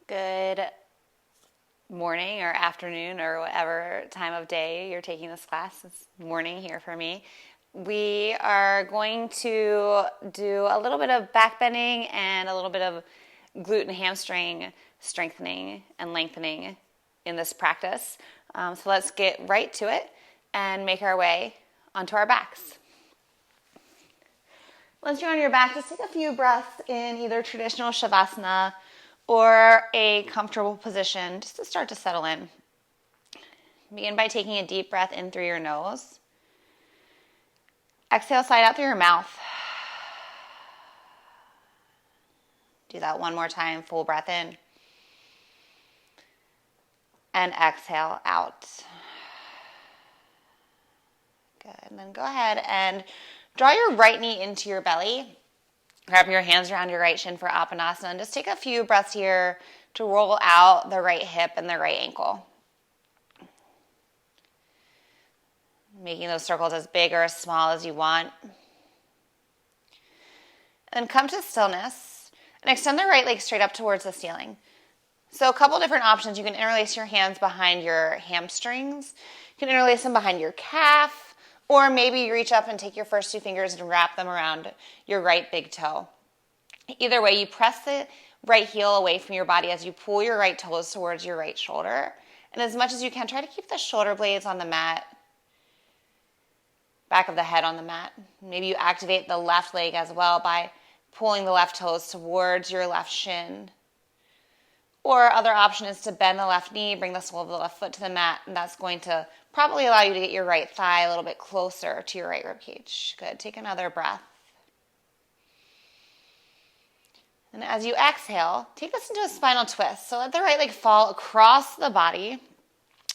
Good morning or afternoon or whatever time of day you're taking this class. It's morning here for me. We are going to do a little bit of backbending and a little bit of glute and hamstring strengthening and lengthening in this practice. So let's get right to it and make our way onto our backs. Once you're on your back, just take a few breaths in either traditional shavasana or a comfortable position just to start to settle in. Begin by taking a deep breath in through your nose. Exhale, sigh out through your mouth. Do that one more time, full breath in. And exhale out. Good, and then go ahead and draw your right knee into your belly. Grab your hands around your right shin for Apanasana and just take a few breaths here to roll out the right hip and the right ankle. Making those circles as big or as small as you want. And come to stillness and extend the right leg straight up towards the ceiling. So a couple different options. You can interlace your hands behind your hamstrings. You can interlace them behind your calf. Or maybe you reach up and take your first two fingers and wrap them around your right big toe. Either way, you press the right heel away from your body as you pull your right toes towards your right shoulder. And as much as you can, try to keep the shoulder blades on the mat, back of the head on the mat. Maybe you activate the left leg as well by pulling the left toes towards your left shin. Or other option is to bend the left knee, bring the sole of the left foot to the mat, and that's going to probably allow you to get your right thigh a little bit closer to your right rib cage. Good. Take another breath. And as you exhale, take this into a spinal twist. So let the right leg fall across the body.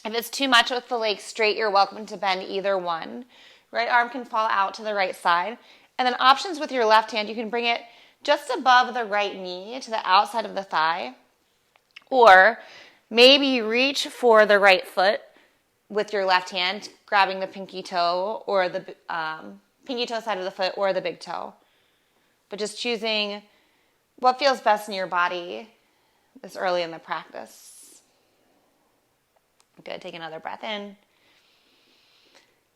If it's too much with the leg straight, you're welcome to bend either one. Right arm can fall out to the right side. And then options with your left hand, you can bring it just above the right knee to the outside of the thigh. Or maybe reach for the right foot with your left hand, grabbing the pinky toe or the pinky toe side of the foot or the big toe. But just choosing what feels best in your body this early in the practice. Good. Take another breath in.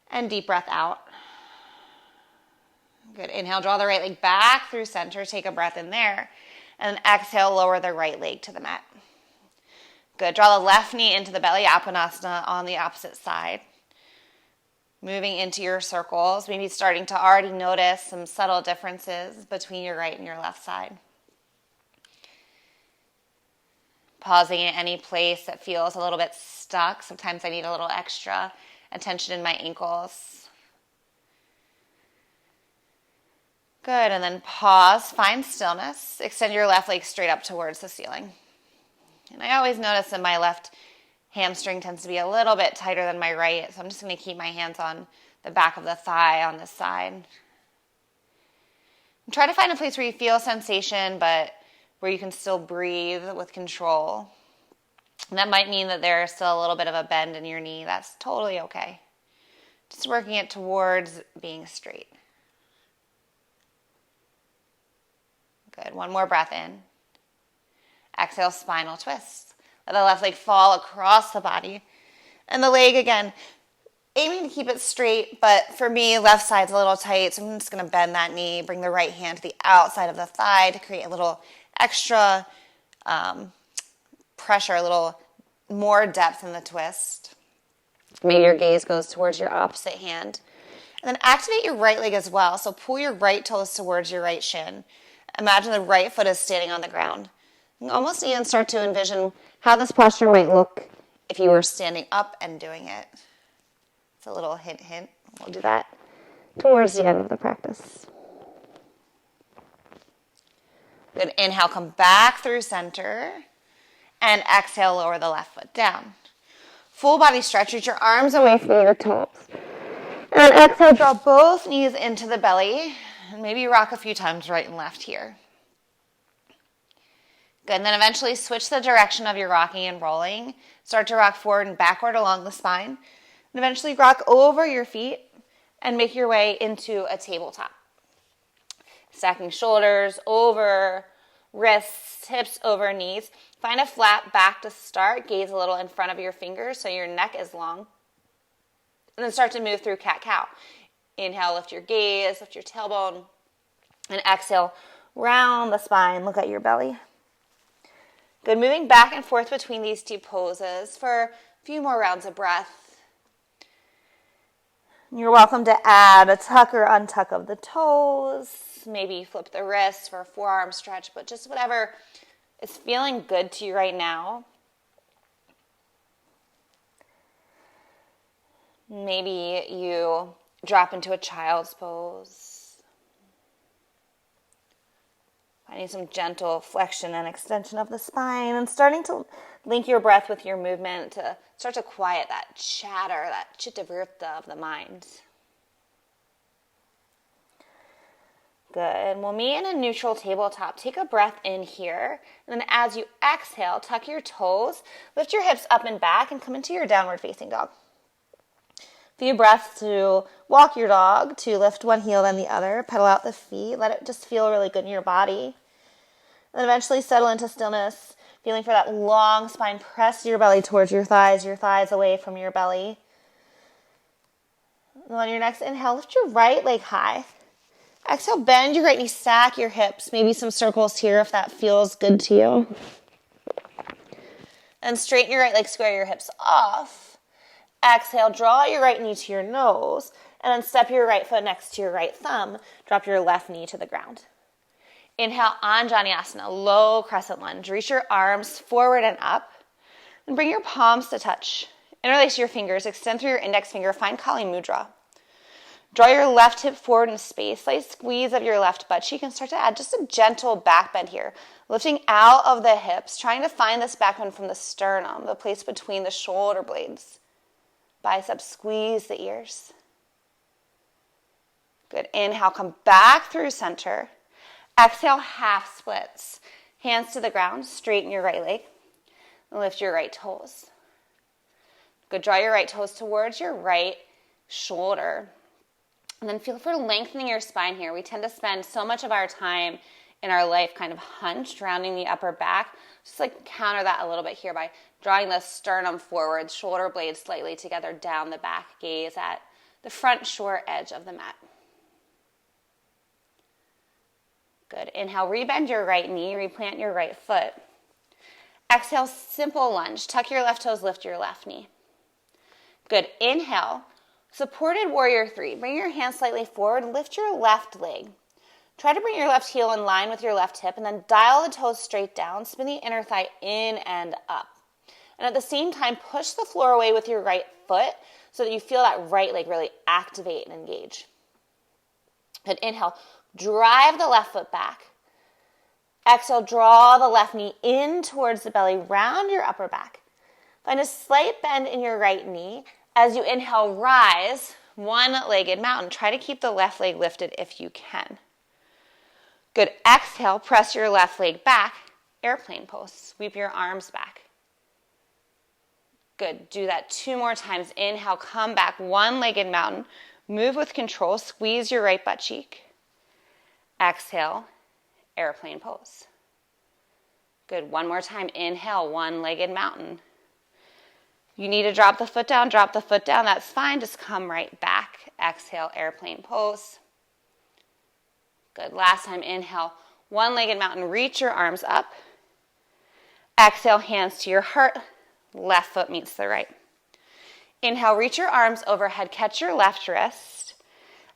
And deep breath out. Good. Inhale, draw the right leg back through center. Take a breath in there. And then exhale, lower the right leg to the mat. Good. Draw the left knee into the belly, Apanasana on the opposite side. Moving into your circles, maybe starting to already notice some subtle differences between your right and your left side. Pausing at any place that feels a little bit stuck. Sometimes I need a little extra attention in my ankles. Good. And then pause, find stillness. Extend your left leg straight up towards the ceiling. And I always notice that my left hamstring tends to be a little bit tighter than my right, so I'm just going to keep my hands on the back of the thigh on this side. And try to find a place where you feel sensation, but where you can still breathe with control. And that might mean that there's still a little bit of a bend in your knee. That's totally okay. Just working it towards being straight. Good. One more breath in. Exhale, spinal twist. Let the left leg fall across the body. And the leg, again, aiming to keep it straight, but for me, left side's a little tight, so I'm just going to bend that knee, bring the right hand to the outside of the thigh to create a little extra pressure, a little more depth in the twist. Maybe your gaze goes towards your opposite hand. And then activate your right leg as well. So pull your right toes towards your right shin. Imagine the right foot is standing on the ground. You almost even start to envision how this posture might look if you were standing up and doing it. It's a little hint. We'll do that towards the end of the practice. Good. Inhale, come back through center. And exhale, lower the left foot down. Full body stretch. Reach your arms away from your toes. And exhale, draw both knees into the belly. And maybe rock a few times right and left here. Good, and then eventually switch the direction of your rocking and rolling. Start to rock forward and backward along the spine. And eventually rock over your feet and make your way into a tabletop. Stacking shoulders over, wrists, hips over knees. Find a flat back to start. Gaze a little in front of your fingers so your neck is long. And then start to move through cat-cow. Inhale, lift your gaze, lift your tailbone. And exhale, round the spine, look at your belly. Good, moving back and forth between these two poses for a few more rounds of breath. You're welcome to add a tuck or untuck of the toes. Maybe flip the wrists for a forearm stretch, but just whatever is feeling good to you right now. Maybe you drop into a child's pose. Finding some gentle flexion and extension of the spine and starting to link your breath with your movement to start to quiet that chatter, that chittavrita of the mind. Good. We'll meet in a neutral tabletop. Take a breath in here. And then as you exhale, tuck your toes, lift your hips up and back, and come into your downward facing dog. Few breaths to walk your dog, to lift one heel then the other, pedal out the feet, let it just feel really good in your body. And then eventually settle into stillness, feeling for that long spine. Press your belly towards your thighs away from your belly. And on your next inhale, lift your right leg high. Exhale, bend your right knee, stack your hips, maybe some circles here if that feels good to you. And straighten your right leg, square your hips off. Exhale, draw your right knee to your nose, and then step your right foot next to your right thumb. Drop your left knee to the ground. Inhale, Anjaneyasana, low crescent lunge. Reach your arms forward and up, and bring your palms to touch. Interlace your fingers, extend through your index finger, find Kali Mudra. Draw your left hip forward in space, slight squeeze of your left butt cheek, and start to add just a gentle back bend here. Lifting out of the hips, trying to find this back bend from the sternum, the place between the shoulder blades. Biceps, squeeze the ears. Good. Inhale, come back through center. Exhale, half splits. Hands to the ground, straighten your right leg. And lift your right toes. Good. Draw your right toes towards your right shoulder. And then feel for lengthening your spine here. We tend to spend so much of our time in our life kind of hunched, rounding the upper back. Just like counter that a little bit here by drawing the sternum forward, shoulder blades slightly together down the back, gaze at the front short edge of the mat. Good. Inhale, rebend your right knee, replant your right foot. Exhale, simple lunge. Tuck your left toes, lift your left knee. Good. Inhale, supported warrior 3. Bring your hands slightly forward, lift your left leg. Try to bring your left heel in line with your left hip and then dial the toes straight down. Spin the inner thigh in and up. And at the same time, push the floor away with your right foot so that you feel that right leg really activate and engage. Good. Inhale, drive the left foot back. Exhale, draw the left knee in towards the belly, round your upper back. Find a slight bend in your right knee. As you inhale, rise, one-legged mountain. Try to keep the left leg lifted if you can. Good. Exhale, press your left leg back, airplane pose. Sweep your arms back. Good. Do that 2 more times. Inhale, come back, one-legged mountain. Move with control. Squeeze your right butt cheek. Exhale, airplane pose. Good. 1 more time. Inhale, one-legged mountain. You need to drop the foot down, that's fine. Just come right back. Exhale, airplane pose. Good. Last time, inhale, one-legged mountain. Reach your arms up. Exhale, hands to your heart. Left foot meets the right. Inhale, reach your arms overhead. Catch your left wrist.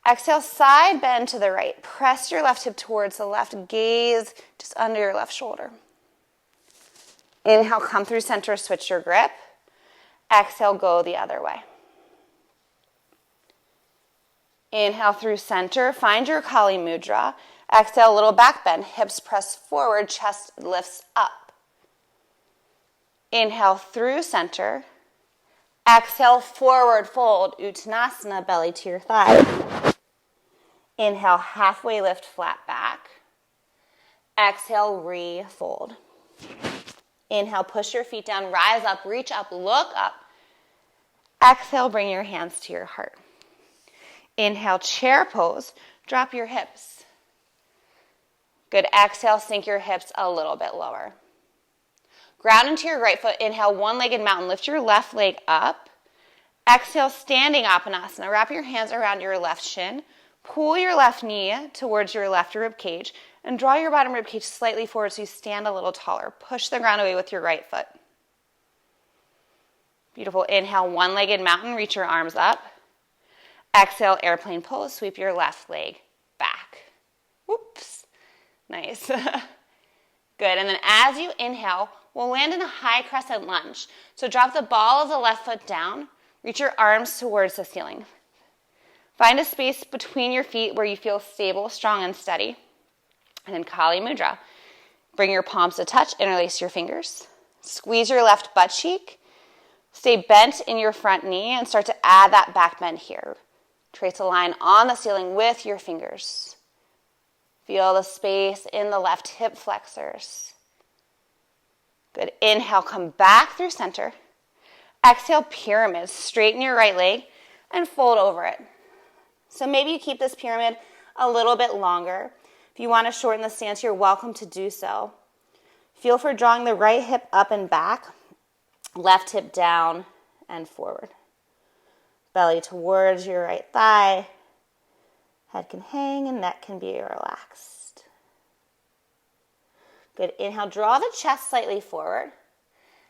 Exhale, side bend to the right. Press your left hip towards the left. Gaze just under your left shoulder. Inhale, come through center, switch your grip. Exhale, go the other way. Inhale through center, find your Kali Mudra. Exhale, little back bend, hips press forward, chest lifts up. Inhale through center. Exhale, forward fold, Uttanasana, belly to your thigh. Inhale, halfway lift, flat back. Exhale, re-fold. Inhale, push your feet down, rise up, reach up, look up. Exhale, bring your hands to your heart. Inhale, chair pose, drop your hips. Good. Exhale, sink your hips a little bit lower. Ground into your right foot. Inhale, one-legged mountain. Lift your left leg up. Exhale, standing Apanasana. Wrap your hands around your left shin. Pull your left knee towards your left rib cage and draw your bottom rib cage slightly forward so you stand a little taller. Push the ground away with your right foot. Beautiful. Inhale, one-legged mountain. Reach your arms up. Exhale, airplane pose. Sweep your left leg back. Whoops. Nice. Good. And then as you inhale, we'll land in a high crescent lunge. So drop the ball of the left foot down. Reach your arms towards the ceiling. Find a space between your feet where you feel stable, strong, and steady. And then Kali Mudra. Bring your palms to touch, interlace your fingers. Squeeze your left butt cheek. Stay bent in your front knee and start to add that back bend here. Trace a line on the ceiling with your fingers. Feel the space in the left hip flexors. Good. Inhale, come back through center. Exhale, pyramid. Straighten your right leg and fold over it. So maybe you keep this pyramid a little bit longer. If you want to shorten the stance, you're welcome to do so. Feel for drawing the right hip up and back, left hip down and forward. Belly towards your right thigh. Head can hang and neck can be relaxed. Good. Inhale, draw the chest slightly forward.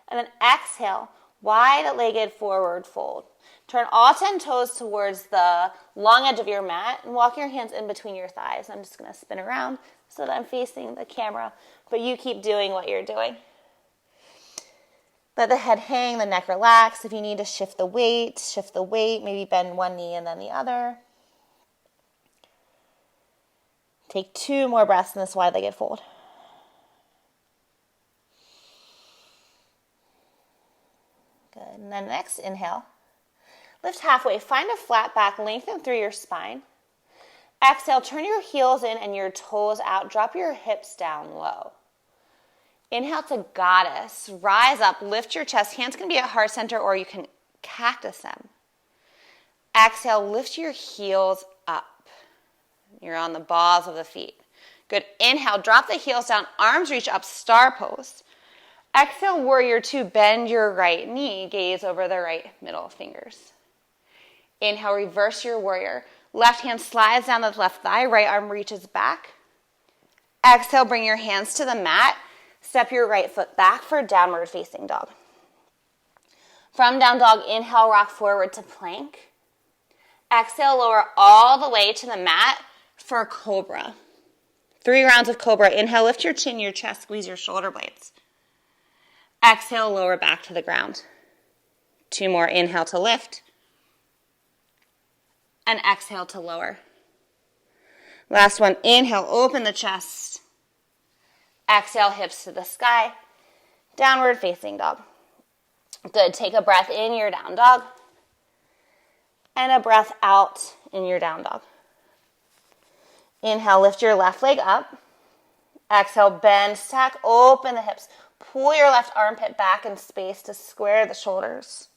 And then exhale, wide-legged forward fold. Turn all 10 toes towards the long edge of your mat and walk your hands in between your thighs. I'm just going to spin around so that I'm facing the camera, but you keep doing what you're doing. Let the head hang, the neck relax. If you need to shift the weight, maybe bend one knee and then the other. Take 2 more breaths in this wide-legged fold. Good. And then next, inhale. Lift halfway. Find a flat back. Lengthen through your spine. Exhale. Turn your heels in and your toes out. Drop your hips down low. Inhale to goddess. Rise up. Lift your chest. Hands can be at heart center or you can cactus them. Exhale. Lift your heels up. You're on the balls of the feet. Good. Inhale. Drop the heels down. Arms reach up. Star pose. Exhale, warrior 2. Bend your right knee. Gaze over the right middle fingers. Inhale, reverse your warrior. Left hand slides down the left thigh. Right arm reaches back. Exhale, bring your hands to the mat. Step your right foot back for downward facing dog. From down dog, inhale, rock forward to plank. Exhale, lower all the way to the mat for cobra. 3 rounds of cobra. Inhale, lift your chin, your chest, squeeze your shoulder blades. Exhale, lower back to the ground. 2 more. Inhale to lift. And exhale to lower. Last one. Inhale, open the chest. Exhale, hips to the sky. Downward facing dog. Good. Take a breath in your down dog. And a breath out in your down dog. Inhale, lift your left leg up. Exhale, bend, stack, open the hips. Pull your left armpit back in space to square the shoulders.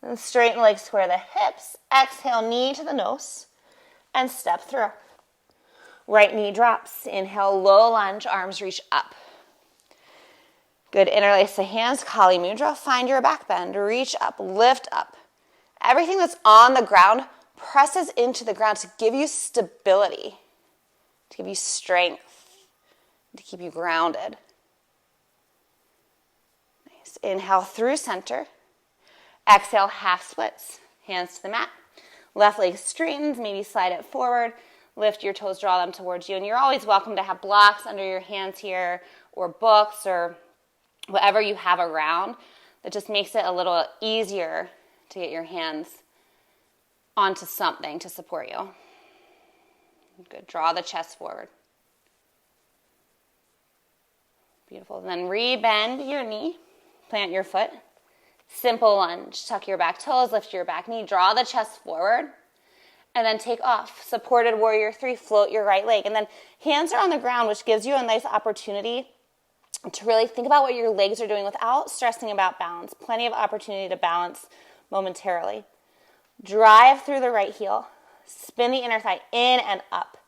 And straighten legs, square the hips. Exhale, knee to the nose. And step through. Right knee drops. Inhale, low lunge, arms reach up. Good, interlace the hands, Kali Mudra. Find your back bend. Reach up, lift up. Everything that's on the ground presses into the ground to give you stability, to give you strength, to keep you grounded. Inhale through center. Exhale, half splits. Hands to the mat. Left leg straightens. Maybe slide it forward. Lift your toes, draw them towards you. And you're always welcome to have blocks under your hands here or books or whatever you have around. That just makes it a little easier to get your hands onto something to support you. Good. Draw the chest forward. Beautiful. Then re-bend your knee. Plant your foot. Simple lunge. Tuck your back toes, lift your back knee, draw the chest forward, and then take off. Supported warrior 3, float your right leg. And then hands are on the ground, which gives you a nice opportunity to really think about what your legs are doing without stressing about balance. Plenty of opportunity to balance momentarily. Drive through the right heel. Spin the inner thigh in and up.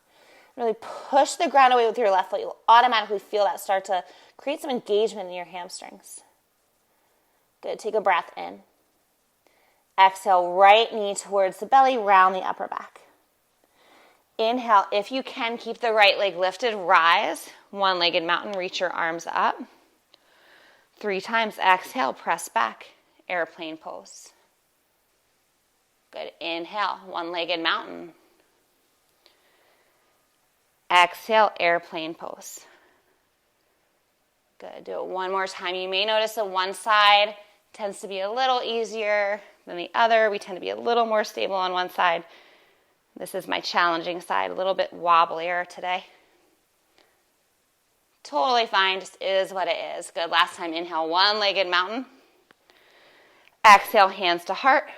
Really push the ground away with your left foot. You'll automatically feel that start to create some engagement in your hamstrings. Good. Take a breath in. Exhale, right knee towards the belly, round the upper back. Inhale, if you can, keep the right leg lifted, rise. One-legged mountain, reach your arms up. 3 times, exhale, press back, airplane pose. Good. Inhale, one-legged mountain. Exhale, airplane pose. Good. Do it one more time. You may notice that one side tends to be a little easier than the other. We tend to be a little more stable on one side. This is my challenging side, a little bit wobblier today. Totally fine, just is what it is. Good. Last time, inhale, one-legged mountain. Exhale, hands to heart.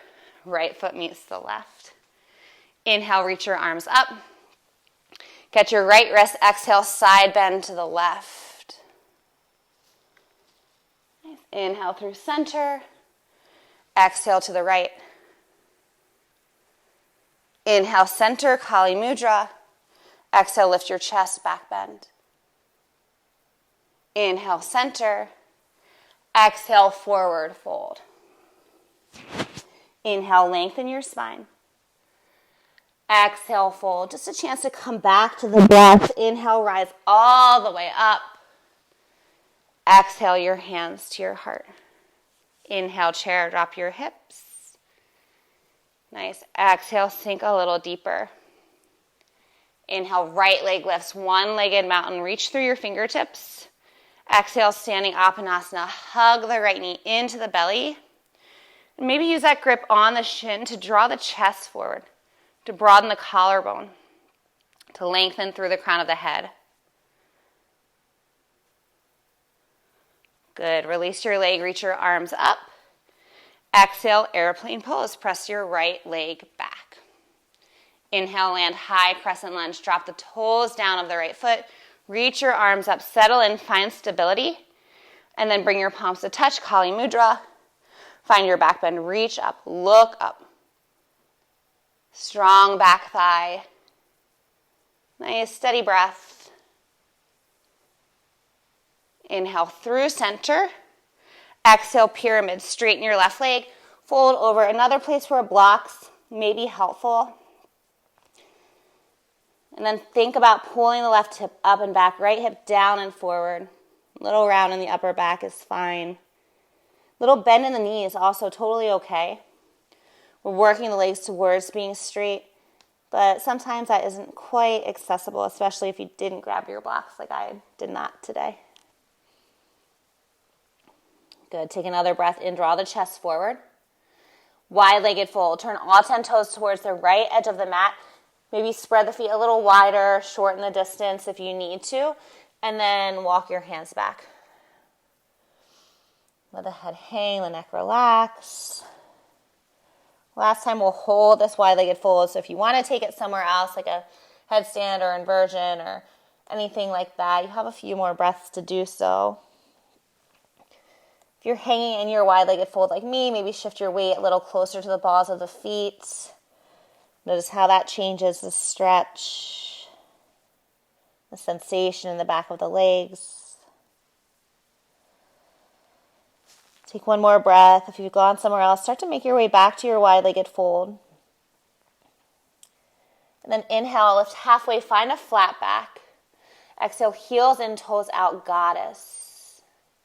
Right foot meets the left. Inhale, reach your arms up. Get your right wrist, exhale, side bend to the left. Nice. Inhale through center. Exhale to the right. Inhale, center, Kali Mudra. Exhale, lift your chest, back bend. Inhale, center. Exhale, forward fold. Inhale, lengthen your spine. Exhale, fold. Just a chance to come back to the breath. Inhale, rise all the way up. Exhale, your hands to your heart. Inhale, chair, drop your hips. Nice. Exhale, sink a little deeper. Inhale, right leg lifts, one-legged mountain. Reach through your fingertips. Exhale, standing Apanasana. Hug the right knee into the belly. And maybe use that grip on the shin to draw the chest forward, to broaden the collarbone, to lengthen through the crown of the head. Good. Release your leg, reach your arms up. Exhale, airplane pose. Press your right leg back. Inhale, land high, crescent lunge. Drop the toes down of the right foot. Reach your arms up, settle in, find stability. And then bring your palms to touch, Kali Mudra. Find your back bend, reach up, look up. Strong back thigh. Nice, steady breath. Inhale through center. Exhale, pyramid. Straighten your left leg. Fold over. Another place where blocks may be helpful. And then think about pulling the left hip up and back. Right hip down and forward. Little round in the upper back is fine. Little bend in the knee is also totally okay. We're working the legs towards being straight, but sometimes that isn't quite accessible, especially if you didn't grab your blocks like I did not today. Good. Take another breath in. Draw the chest forward. Wide-legged fold. Turn all 10 toes towards the right edge of the mat. Maybe spread the feet a little wider, shorten the distance if you need to, and then walk your hands back. Let the head hang, the neck relax. Last time we'll hold this wide-legged fold, so if you want to take it somewhere else, like a headstand or inversion or anything like that, you have a few more breaths to do so. If you're hanging in your wide-legged fold like me, maybe shift your weight a little closer to the balls of the feet. Notice how that changes the stretch, the sensation in the back of the legs. Take one more breath. If you've gone somewhere else, start to make your way back to your wide-legged fold. And then inhale, lift halfway, find a flat back. Exhale, heels and toes out, goddess.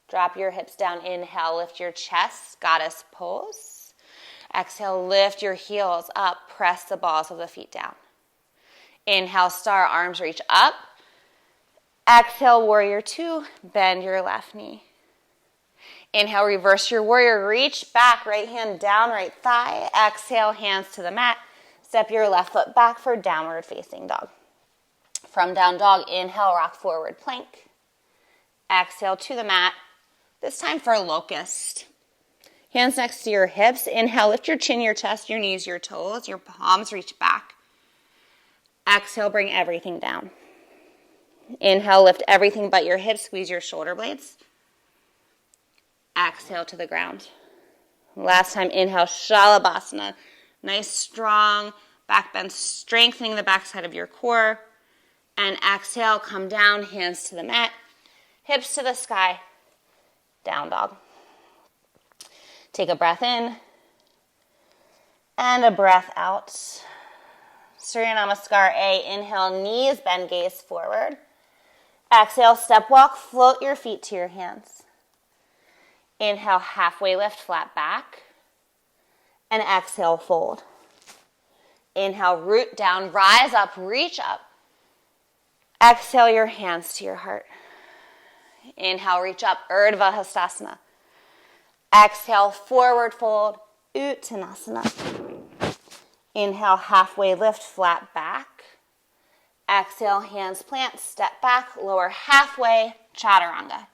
Drop your hips down. Inhale, lift your chest, goddess pose. Exhale, lift your heels up, press the balls of the feet down. Inhale, star, arms reach up. Exhale, warrior two, bend your left knee. Inhale, reverse your warrior, reach back, right hand down, right thigh. Exhale, hands to the mat. Step your left foot back for downward facing dog. From down dog, inhale, rock forward plank. Exhale to the mat. This time for locust. Hands next to your hips. Inhale, lift your chin, your chest, your knees, your toes. Your palms reach back. Exhale, bring everything down. Inhale, lift everything but your hips. Squeeze your shoulder blades. Exhale to the ground. Last time, inhale, Shalabhasana. Nice, strong back bend, strengthening the backside of your core. And exhale, come down, hands to the mat, hips to the sky, down dog. Take a breath in and a breath out. Surya Namaskar A. Inhale, knees bend, gaze forward. Exhale, step walk, float your feet to your hands. Inhale, halfway lift, flat back. And exhale, fold. Inhale, root down, rise up, reach up. Exhale your hands to your heart. Inhale, reach up, Urdhva Hastasana. Exhale, forward fold, Uttanasana. Inhale, halfway lift, flat back. Exhale, hands plant, step back, lower halfway, Chaturanga.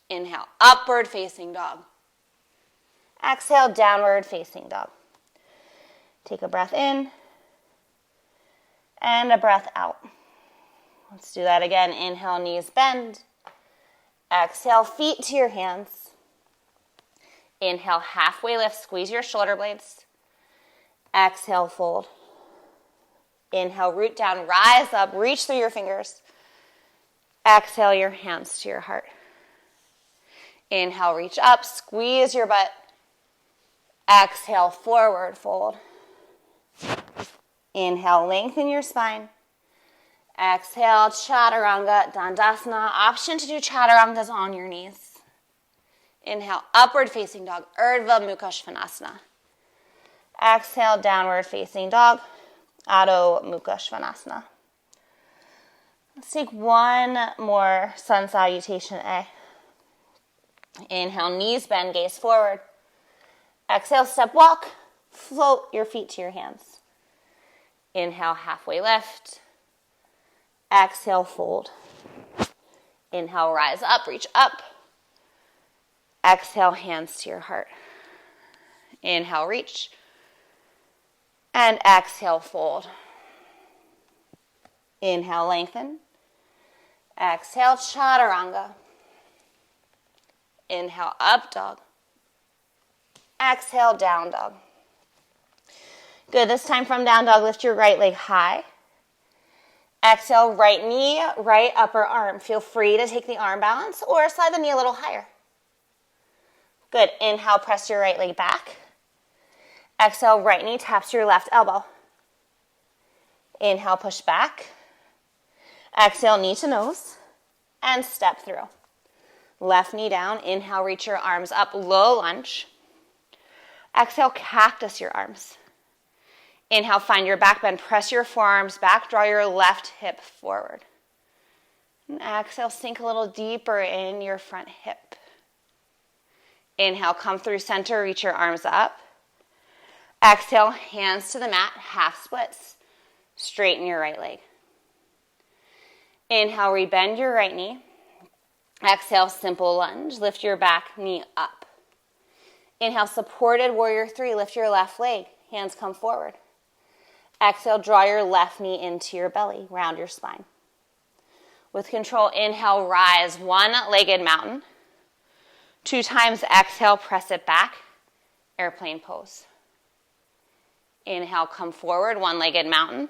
Inhale, upward facing dog. Exhale, downward facing dog. Take a breath in and a breath out. Let's do that again. Inhale, knees bend. Exhale, feet to your hands. Inhale, halfway lift, squeeze your shoulder blades. Exhale, fold. Inhale, root down, rise up, reach through your fingers. Exhale your hands to your heart. Inhale, reach up, squeeze your butt. Exhale, forward fold. Inhale, lengthen your spine. Exhale, Chaturanga, Dandasana. Option to do Chaturangas on your knees. Inhale, upward facing dog, Urdhva Mukha Svanasana. Exhale, downward facing dog, Adho Mukha Svanasana. Let's take one more sun salutation A. Inhale, knees bend, gaze forward. Exhale, step walk, float your feet to your hands. Inhale, halfway lift. Exhale, fold. Inhale, rise up, reach up. Exhale, hands to your heart. Inhale, reach. And exhale, fold. Inhale, lengthen. Exhale, Chaturanga. Inhale, up dog. Exhale, down dog. Good. This time from down dog, lift your right leg high. Exhale, right knee, right upper arm. Feel free to take the arm balance or slide the knee a little higher. Good. Inhale, press your right leg back. Exhale, right knee taps your left elbow. Inhale, push back. Exhale, knee to nose. And step through. Left knee down. Inhale, reach your arms up, low lunge. Exhale, cactus your arms. Inhale, find your back bend. Press your forearms back. Draw your left hip forward. And exhale, sink a little deeper in your front hip. Inhale, come through center. Reach your arms up. Exhale, hands to the mat. Half splits. Straighten your right leg. Inhale, rebend your right knee. Exhale, simple lunge. Lift your back knee up. Inhale, supported warrior three. Lift your left leg. Hands come forward. Exhale, draw your left knee into your belly. Round your spine. With control, inhale, rise. One-legged mountain. 2 times exhale, press it back. Airplane pose. Inhale, come forward. One-legged mountain.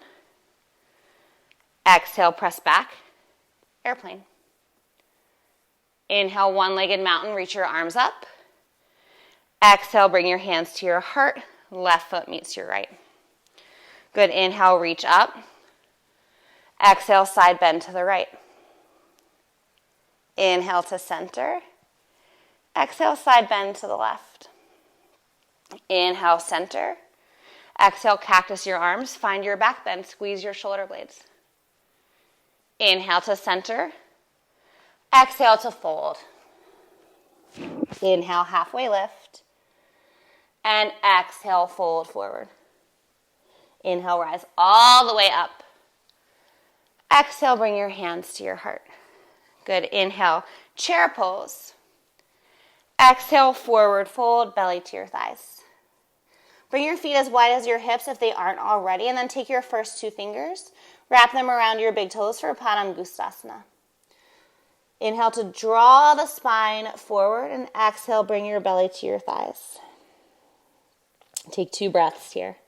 Exhale, press back. Airplane. Inhale, one-legged mountain. Reach your arms up. Exhale, bring your hands to your heart. Left foot meets your right. Good. Inhale, reach up. Exhale, side bend to the right. Inhale to center. Exhale, side bend to the left. Inhale, center. Exhale, cactus your arms. Find your back bend. Squeeze your shoulder blades. Inhale to center. Exhale to fold. Inhale, halfway lift. And exhale, fold forward. Inhale, rise all the way up. Exhale, bring your hands to your heart. Good. Inhale, chair pose. Exhale, forward fold, belly to your thighs. Bring your feet as wide as your hips if they aren't already, and then take your first 2 fingers, wrap them around your big toes for Padangustasana. Inhale to draw the spine forward, and exhale, bring your belly to your thighs. Take 2 breaths here.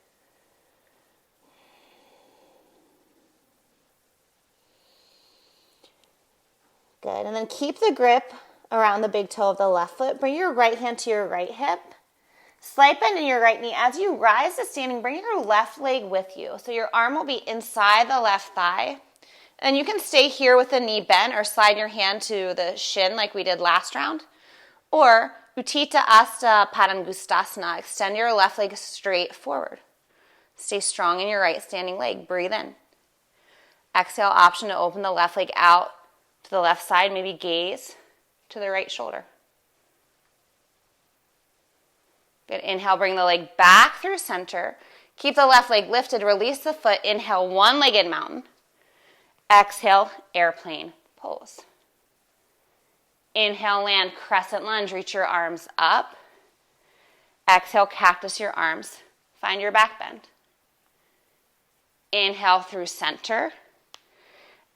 Good. And then keep the grip around the big toe of the left foot. Bring your right hand to your right hip. Slight bend in your right knee. As you rise to standing, bring your left leg with you. So your arm will be inside the left thigh. And you can stay here with the knee bent or slide your hand to the shin like we did last round. Or Utthita Hasta Padangustasana. Extend your left leg straight forward. Stay strong in your right standing leg. Breathe in. Exhale, option to open the left leg out to the left side. Maybe gaze to the right shoulder. Good. Inhale, bring the leg back through center. Keep the left leg lifted. Release the foot. Inhale, one-legged mountain. Exhale, airplane pose. Inhale, land, crescent lunge. Reach your arms up. Exhale, cactus your arms. Find your back bend. Inhale through center.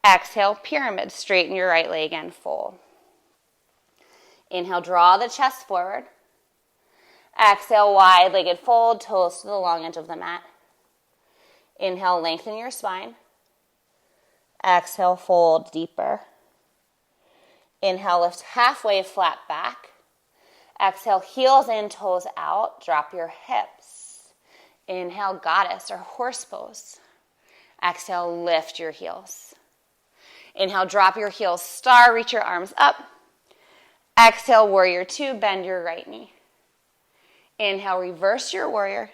Exhale, pyramid. Straighten your right leg and fold. Inhale, draw the chest forward. Exhale, wide-legged fold, toes to the long edge of the mat. Inhale, lengthen your spine. Exhale, fold deeper. Inhale, lift halfway, flat back. Exhale, heels in, toes out. Drop your hips. Inhale, goddess or horse pose. Exhale, lift your heels. Inhale, drop your heels, star, reach your arms up. Exhale, warrior two, bend your right knee. Inhale, reverse your warrior.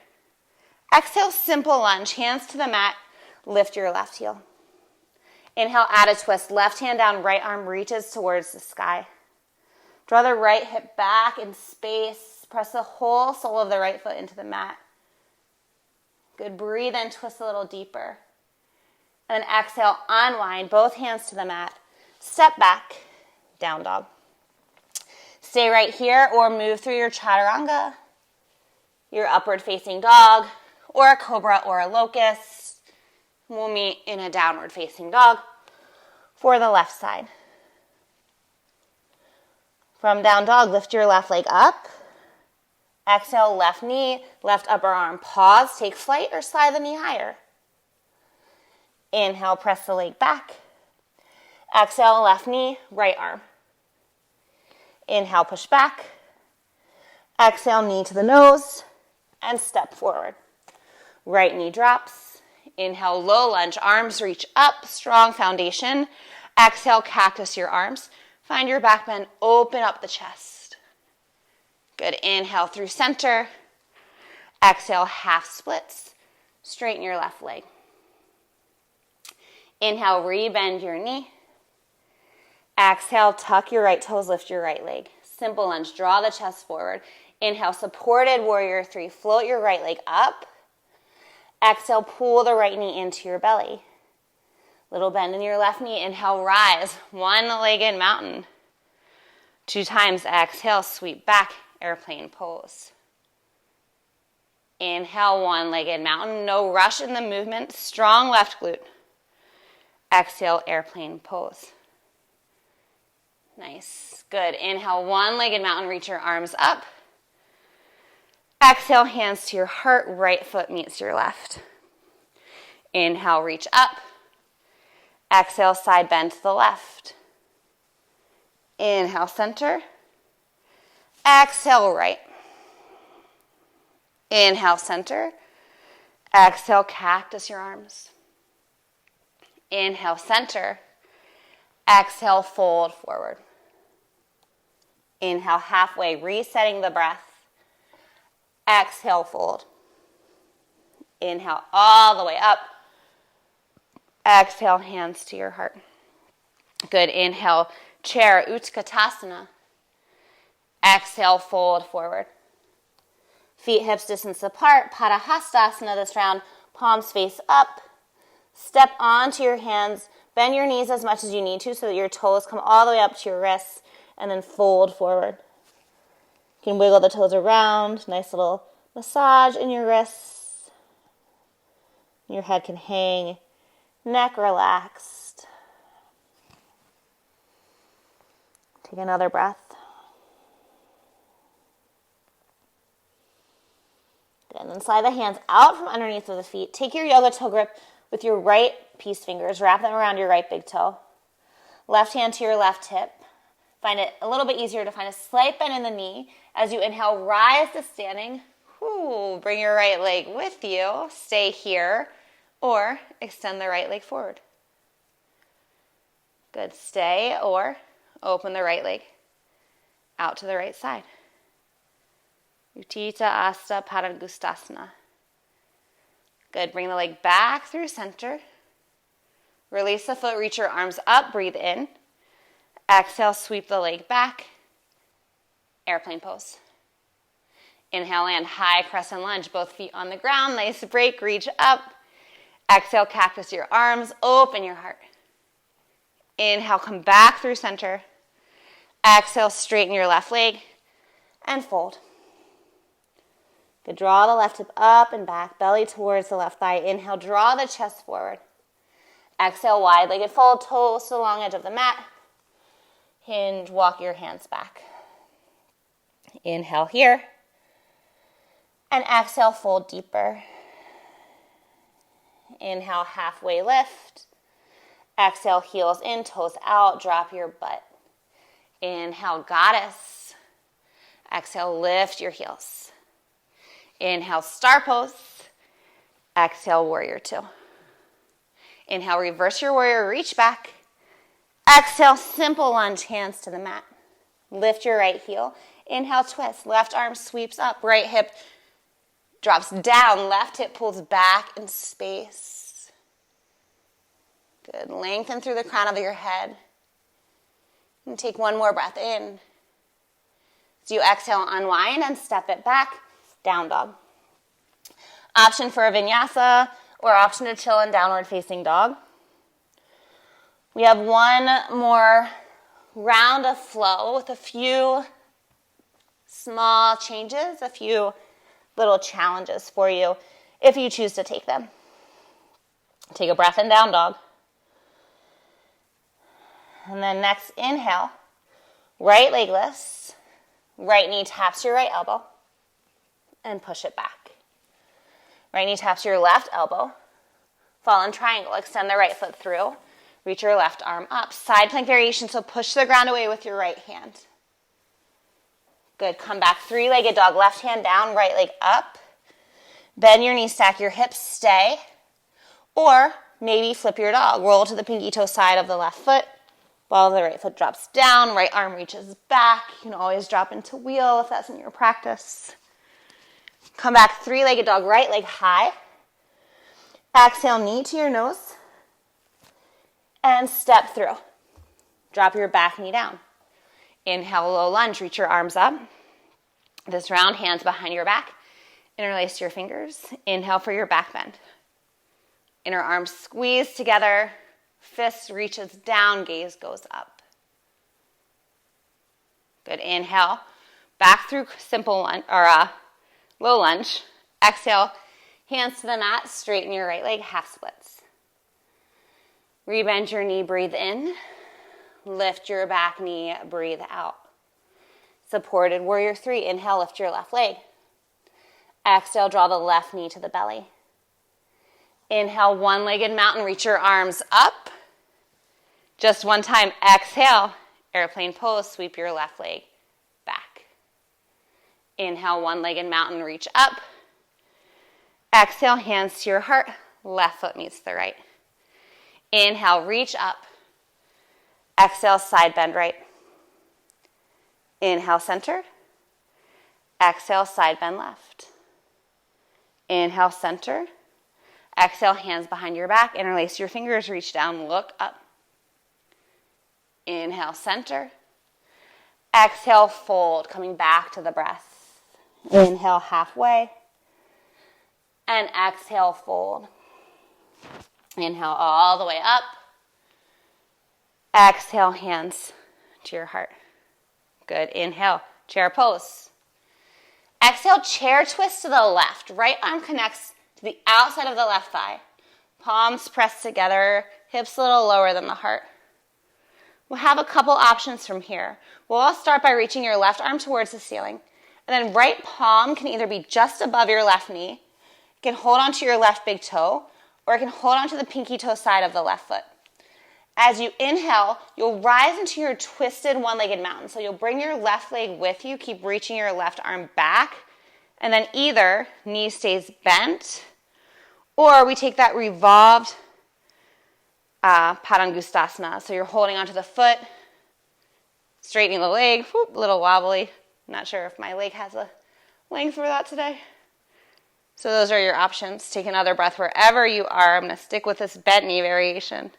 Exhale, simple lunge, hands to the mat, lift your left heel. Inhale, add a twist, left hand down, right arm reaches towards the sky. Draw the right hip back in space, press the whole sole of the right foot into the mat. Good, breathe in, twist a little deeper. And then exhale, unwind, both hands to the mat. Step back, down dog. Stay right here or move through your chaturanga, your upward facing dog, or a cobra or a locust. We'll meet in a downward facing dog for the left side. From down dog, lift your left leg up. Exhale, left knee, left upper arm. Pause, take flight, or slide the knee higher. Inhale, press the leg back. Exhale, left knee, right arm. Inhale, push back. Exhale, knee to the nose, and step forward. Right knee drops. Inhale, low lunge, arms reach up, strong foundation. Exhale, cactus your arms. Find your back bend, open up the chest. Good, inhale through center. Exhale, half splits. Straighten your left leg. Inhale, rebend your knee. Exhale, tuck your right toes, lift your right leg. Simple lunge, draw the chest forward. Inhale, supported warrior three. Float your right leg up. Exhale, pull the right knee into your belly. Little bend in your left knee. Inhale, rise. One-legged mountain. 2 times. Exhale, sweep back. Airplane pose. Inhale, one-legged mountain. No rush in the movement. Strong left glute. Exhale, airplane pose. Nice. Good. Inhale, one-legged mountain. Reach your arms up. Exhale, hands to your heart. Right foot meets your left. Inhale, reach up. Exhale, side bend to the left. Inhale, center. Exhale, right. Inhale, center. Exhale, cactus your arms. Inhale, center. Exhale, fold forward. Inhale, halfway, resetting the breath. Exhale, fold. Inhale, all the way up. Exhale, hands to your heart. Good. Inhale, chair, Utkatasana. Exhale, fold forward. Feet hips distance apart. Padahastasana this round. Palms face up. Step onto your hands. Bend your knees as much as you need to so that your toes come all the way up to your wrists. And then fold forward. You can wiggle the toes around. Nice little massage in your wrists. Your head can hang. Neck relaxed. Take another breath. And then slide the hands out from underneath of the feet. Take your yoga toe grip with your right peace fingers. Wrap them around your right big toe. Left hand to your left hip. Find it a little bit easier to find a slight bend in the knee. As you inhale, rise to standing. Bring your right leg with you. Stay here. Or extend the right leg forward. Good. Stay or open the right leg out to the right side. Utthita Asta Padangustasana. Good. Bring the leg back through center. Release the foot, reach your arms up, breathe in. Exhale, sweep the leg back. Airplane pose. Inhale, land high crescent lunge, both feet on the ground. Nice break, reach up. Exhale, cactus your arms, open your heart. Inhale, come back through center. Exhale, straighten your left leg and fold. Good, draw the left hip up and back, belly towards the left thigh. Inhale, draw the chest forward. Exhale, wide-legged fold, toes to the long edge of the mat. Hinge, walk your hands back. Inhale here. And exhale, fold deeper. Inhale, halfway lift. Exhale, heels in, toes out, drop your butt. Inhale, goddess. Exhale, lift your heels. Inhale, star pose. Exhale, warrior two. Inhale, reverse your warrior, reach back. Exhale, simple lunge, hands to the mat. Lift your right heel. Inhale, twist. Left arm sweeps up. Right hip drops down. Left hip pulls back in space. Good. Lengthen through the crown of your head. And take one more breath in. As you exhale, unwind and step it back. Down dog. Option for a vinyasa or option to chill in downward facing dog. We have one more round of flow with a few small changes, a few little challenges for you if you choose to take them. Take a breath in, down dog. And then next, inhale, right leg lifts, right knee taps your right elbow, and push it back. Right knee taps your left elbow, fall in triangle, extend the right foot through, reach your left arm up. Side plank variation, so push the ground away with your right hand. Good, come back, three-legged dog, left hand down, right leg up. Bend your knees, stack your hips, stay. Or maybe flip your dog, roll to the pinky toe side of the left foot, while the right foot drops down, right arm reaches back. You can always drop into wheel if that's in your practice. Come back, three-legged dog, right leg high. Exhale, knee to your nose. And step through. Drop your back knee down. Inhale, low lunge, reach your arms up. This round, hands behind your back. Interlace your fingers. Inhale for your back bend. Inner arms squeeze together. Fist reaches down, gaze goes up. Good, inhale. Back through simple lunge, or low lunge. Exhale, hands to the mat, straighten your right leg, half splits. Rebend your knee, breathe in. Lift your back knee, breathe out. Supported warrior three, inhale, lift your left leg. Exhale, draw the left knee to the belly. Inhale, one-legged mountain, reach your arms up. Just one time, exhale, airplane pose, sweep your left leg back. Inhale, one-legged mountain, reach up. Exhale, hands to your heart, left foot meets the right. Inhale, reach up. Exhale, side bend right. Inhale, center. Exhale, side bend left. Inhale, center. Exhale, hands behind your back. Interlace your fingers, reach down, look up. Inhale, center. Exhale, fold, coming back to the breath. Inhale, halfway. And exhale, fold. Inhale all the way up. Exhale, hands to your heart. Good. Inhale, chair pose. Exhale, chair twist to the left. Right arm connects to the outside of the left thigh. Palms pressed together, hips a little lower than the heart. We'll have a couple options from here. We'll all start by reaching your left arm towards the ceiling. And then right palm can either be just above your left knee, you can hold onto your left big toe, or you can hold onto the pinky toe side of the left foot. As you inhale, you'll rise into your twisted one-legged mountain. So you'll bring your left leg with you, keep reaching your left arm back, and then either knee stays bent, or we take that revolved Padangustasana. So you're holding onto the foot, straightening the leg, whoop, a little wobbly. I'm not sure if my leg has a length for that today. So those are your options. Take another breath wherever you are. I'm going to stick with this bent knee variation.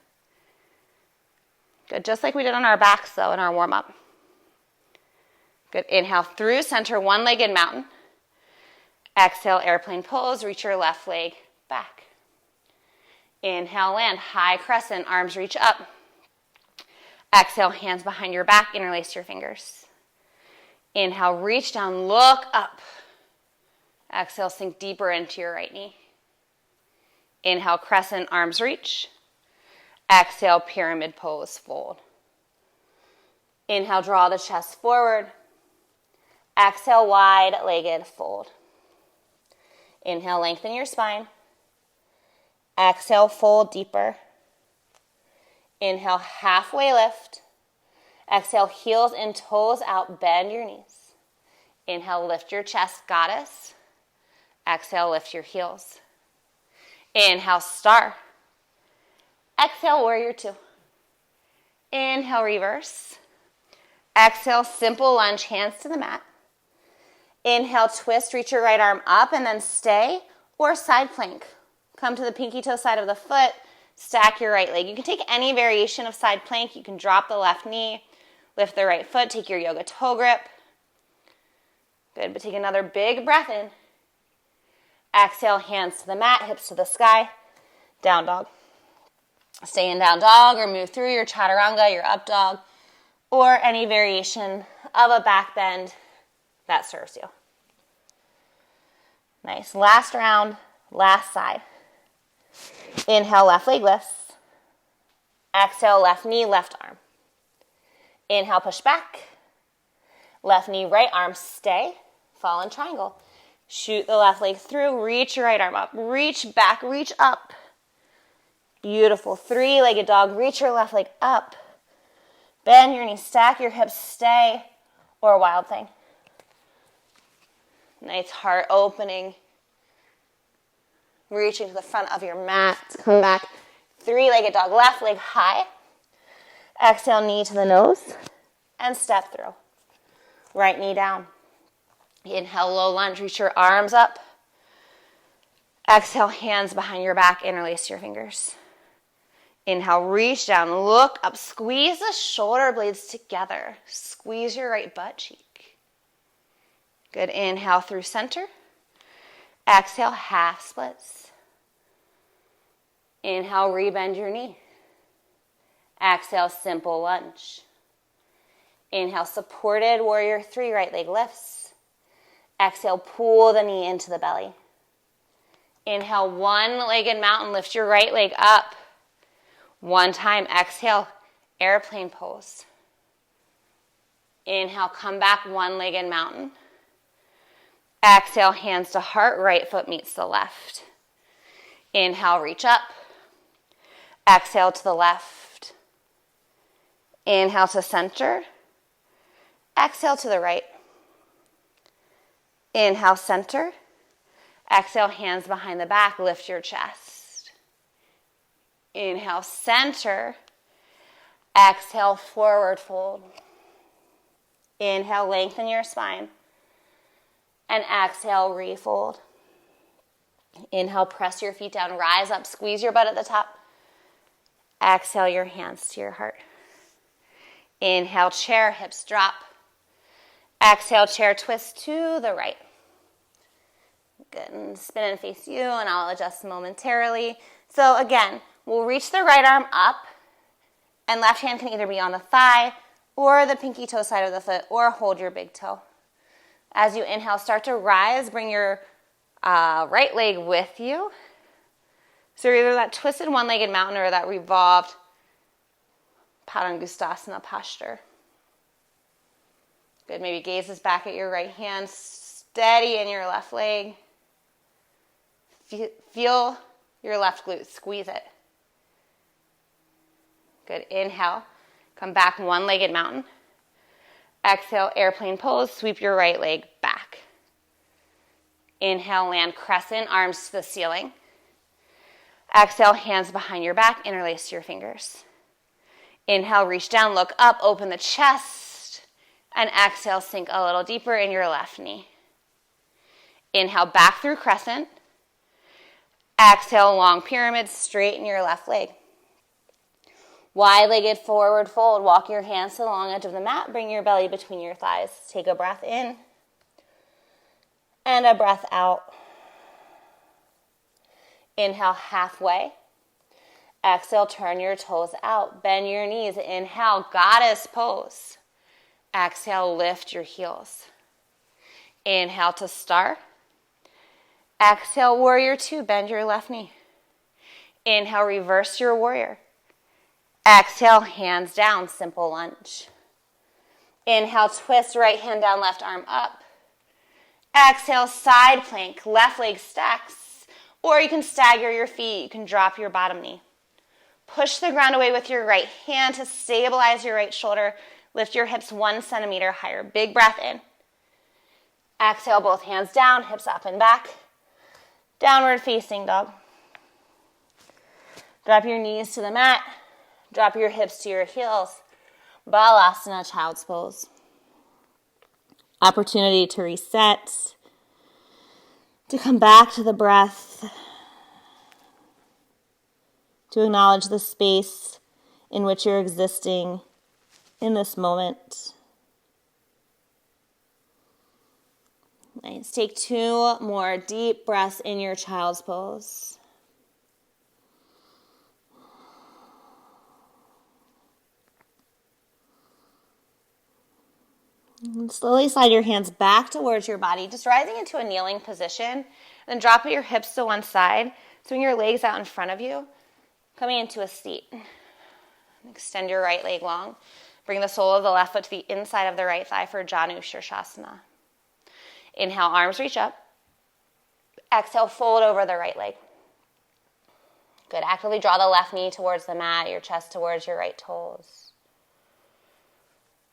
Good, just like we did on our backs though in our warm-up. Good, inhale through center, one-legged mountain. Exhale, airplane pose, reach your left leg back. Inhale, land, high crescent, arms reach up. Exhale, hands behind your back, interlace your fingers. Inhale, reach down, look up. Exhale, sink deeper into your right knee. Inhale, crescent, arms reach. Exhale, pyramid pose, fold. Inhale, draw the chest forward. Exhale, wide-legged fold. Inhale, lengthen your spine. Exhale, fold deeper. Inhale, halfway lift. Exhale, heels and toes out, bend your knees. Inhale, lift your chest, goddess. Exhale, lift your heels. Inhale, star. Exhale, warrior two. Inhale, reverse. Exhale, simple lunge, hands to the mat. Inhale, twist, reach your right arm up and then stay or side plank. Come to the pinky toe side of the foot, stack your right leg. You can take any variation of side plank. You can drop the left knee, lift the right foot, take your yoga toe grip. Good, but take another big breath in. Exhale, hands to the mat, hips to the sky, down dog. Stay in down dog or move through your chaturanga, your up dog, or any variation of a back bend that serves you. Nice. Last round, last side. Inhale, left leg lifts. Exhale, left knee, left arm. Inhale, push back. Left knee, right arm, stay. Fall in triangle. Shoot the left leg through, reach your right arm up. Reach back, reach up. Beautiful. Three-legged dog, reach your left leg up. Bend your knees, stack your hips, stay, or wild thing. Nice heart opening. Reaching to the front of your mat. Come back. Three-legged dog, left leg high. Exhale, knee to the nose. And step through. Right knee down. Inhale, low lunge, reach your arms up. Exhale, hands behind your back, interlace your fingers. Inhale, reach down, look up, squeeze the shoulder blades together. Squeeze your right butt cheek. Good, inhale through center. Exhale, half splits. Inhale, rebend your knee. Exhale, simple lunge. Inhale, supported warrior three, right leg lifts. Exhale, pull the knee into the belly. Inhale, one-legged mountain, lift your right leg up. One time, exhale, airplane pose. Inhale, come back, one-legged mountain. Exhale, hands to heart, right foot meets the left. Inhale, reach up. Exhale to the left. Inhale to center. Exhale to the right. Inhale, center. Exhale, hands behind the back, lift your chest. Inhale, center. Exhale, forward fold. Inhale, lengthen your spine. And exhale, refold. Inhale, press your feet down, rise up, squeeze your butt at the top. Exhale, your hands to your heart. Inhale, chair, hips drop. Exhale, chair twist to the right. Good, and spin and face you, and I'll adjust momentarily. So again, we'll reach the right arm up, and left hand can either be on the thigh, or the pinky toe side of the foot, or hold your big toe. As you inhale, start to rise, bring your right leg with you. So either that twisted one-legged mountain or that revolved Padangustasana posture. Good, maybe gazes back at your right hand, steady in your left leg. Feel your left glute, squeeze it. Good. Inhale. Come back, one-legged mountain. Exhale, airplane pose. Sweep your right leg back. Inhale, land crescent, arms to the ceiling. Exhale, hands behind your back, interlace your fingers. Inhale, reach down, look up, open the chest. And exhale, sink a little deeper in your left knee. Inhale, back through crescent. Exhale, long pyramid, straighten your left leg. Wide-legged forward fold. Walk your hands to the long edge of the mat. Bring your belly between your thighs. Take a breath in and a breath out. Inhale, halfway. Exhale, turn your toes out. Bend your knees. Inhale, goddess pose. Exhale, lift your heels. Inhale to star. Exhale, warrior two. Bend your left knee. Inhale, reverse your warrior. Exhale, hands down, simple lunge. Inhale, twist, right hand down, left arm up. Exhale, side plank, left leg stacks. Or you can stagger your feet. You can drop your bottom knee. Push the ground away with your right hand to stabilize your right shoulder. Lift your hips 1 centimeter higher. Big breath in. Exhale, both hands down, hips up and back. Downward facing dog. Drop your knees to the mat. Drop your hips to your heels. Balasana, child's pose. Opportunity to reset, to come back to the breath, to acknowledge the space in which you're existing in this moment. Nice. Take 2 more deep breaths in your child's pose. And slowly slide your hands back towards your body, just rising into a kneeling position. Then drop your hips to one side. Swing your legs out in front of you. Coming into a seat. Extend your right leg long. Bring the sole of the left foot to the inside of the right thigh for Janu Shirshasana. Inhale, arms reach up. Exhale, fold over the right leg. Good. Actively draw the left knee towards the mat, your chest towards your right toes.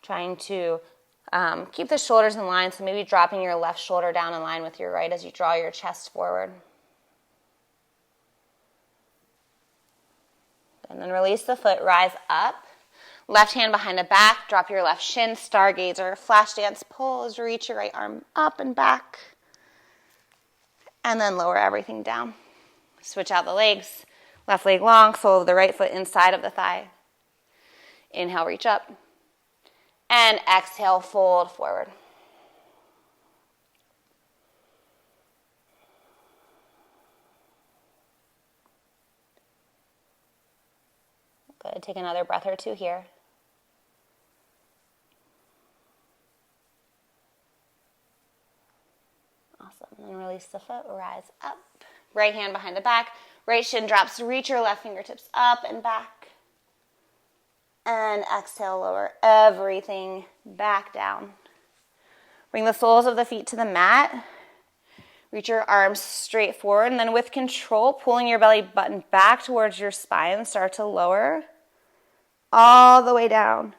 Trying to keep the shoulders in line, so maybe dropping your left shoulder down in line with your right as you draw your chest forward. And then release the foot, rise up. Left hand behind the back, drop your left shin, stargazer, flash dance pose, reach your right arm up and back. And then lower everything down. Switch out the legs. Left leg long, sole of the right foot inside of the thigh. Inhale, reach up. And exhale, fold forward. Good. Take another breath or two here. Awesome. And then release the foot, rise up. Right hand behind the back. Right shin drops. Reach your left fingertips up and back. And exhale, lower everything back down. Bring the soles of the feet to the mat. Reach your arms straight forward. And then with control, pulling your belly button back towards your spine. Start to lower all the way down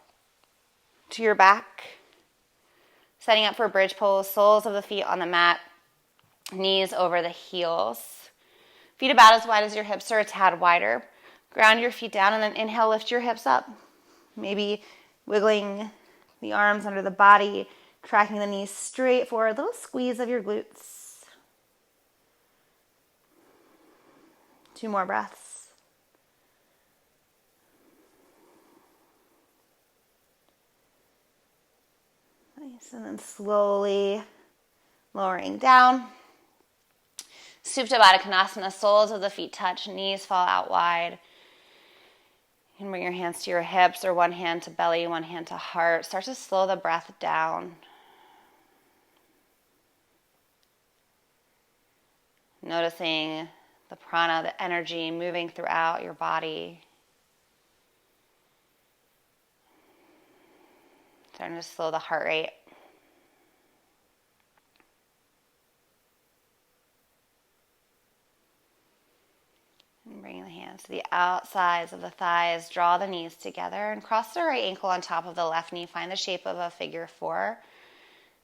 to your back. Setting up for bridge pose. Soles of the feet on the mat. Knees over the heels. Feet about as wide as your hips or a tad wider. Ground your feet down and then inhale, lift your hips up. Maybe wiggling the arms under the body, tracking the knees straight forward. Little squeeze of your glutes. 2 more breaths. Nice. And then slowly lowering down. Supta Baddha Konasana, soles of the feet touch, knees fall out wide. You can bring your hands to your hips or one hand to belly, one hand to heart. Start to slow the breath down. Noticing the prana, the energy moving throughout your body. Starting to slow the heart rate. And bringing the hands Hands to the outsides of the thighs. Draw the knees together and cross the right ankle on top of the left knee. Find the shape of a figure 4.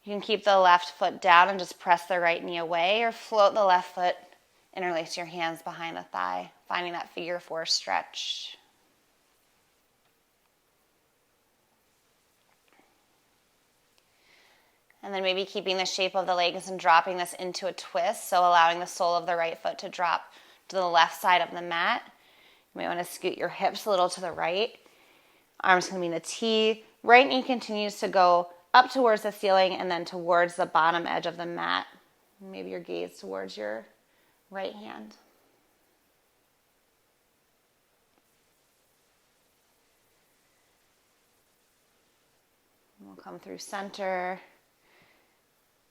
You can keep the left foot down and just press the right knee away, or float the left foot, interlace your hands behind the thigh, finding that figure 4 stretch. And then maybe keeping the shape of the legs and dropping this into a twist, so allowing the sole of the right foot to drop to the left side of the mat. You might want to scoot your hips a little to the right. Arms can be in a T. Right knee continues to go up towards the ceiling and then towards the bottom edge of the mat. Maybe your gaze towards your right hand. We'll come through center.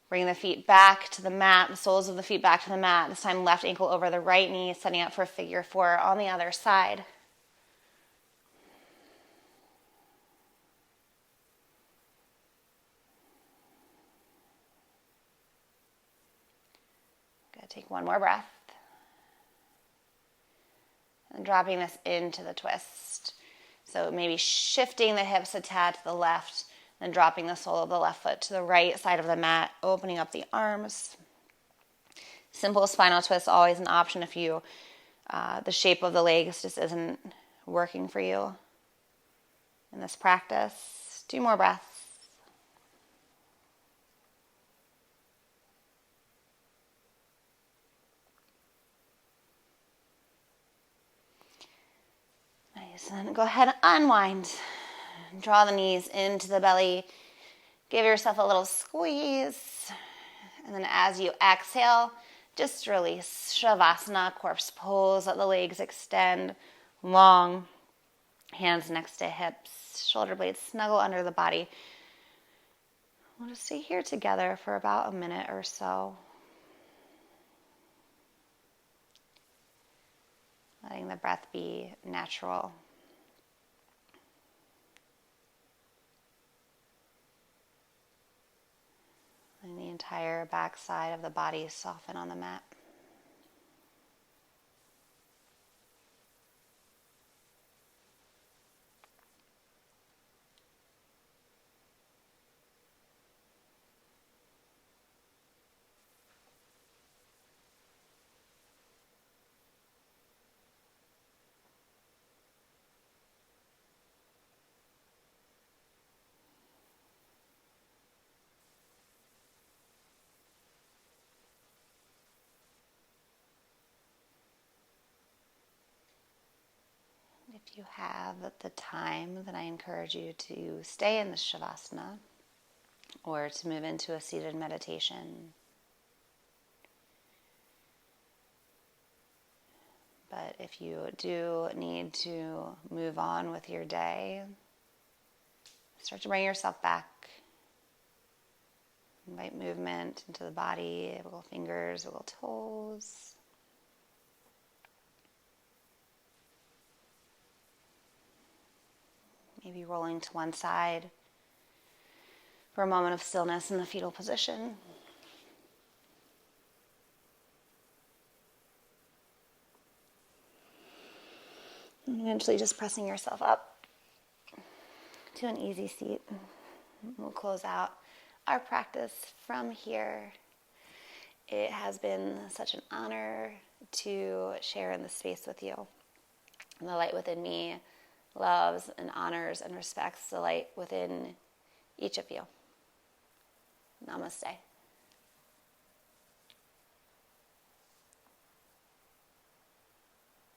Bring the feet back to the mat, the soles of the feet back to the mat. This time left ankle over the right knee, setting up for figure 4 on the other side. Good, take one more breath. And dropping this into the twist. So maybe shifting the hips a tad to the left, then dropping the sole of the left foot to the right side of the mat, opening up the arms. Simple spinal twist, always an option if you, the shape of the legs just isn't working for you in this practice. 2 more breaths. Nice, and then go ahead and unwind. Draw the knees into the belly. Give yourself a little squeeze. And then as you exhale, just release. Shavasana, corpse pose. Let the legs extend long. Hands next to hips. Shoulder blades snuggle under the body. We'll just stay here together for about a minute or so. Letting the breath be natural. And the entire back side of the body soften on the mat. If you have the time, then I encourage you to stay in the Shavasana or to move into a seated meditation. But if you do need to move on with your day, start to bring yourself back. Invite movement into the body, wiggle fingers, wiggle toes. Maybe rolling to one side for a moment of stillness in the fetal position. And eventually just pressing yourself up to an easy seat. We'll close out our practice from here. It has been such an honor to share in this space with you. And the light within me loves and honors and respects the light within each of you. Namaste.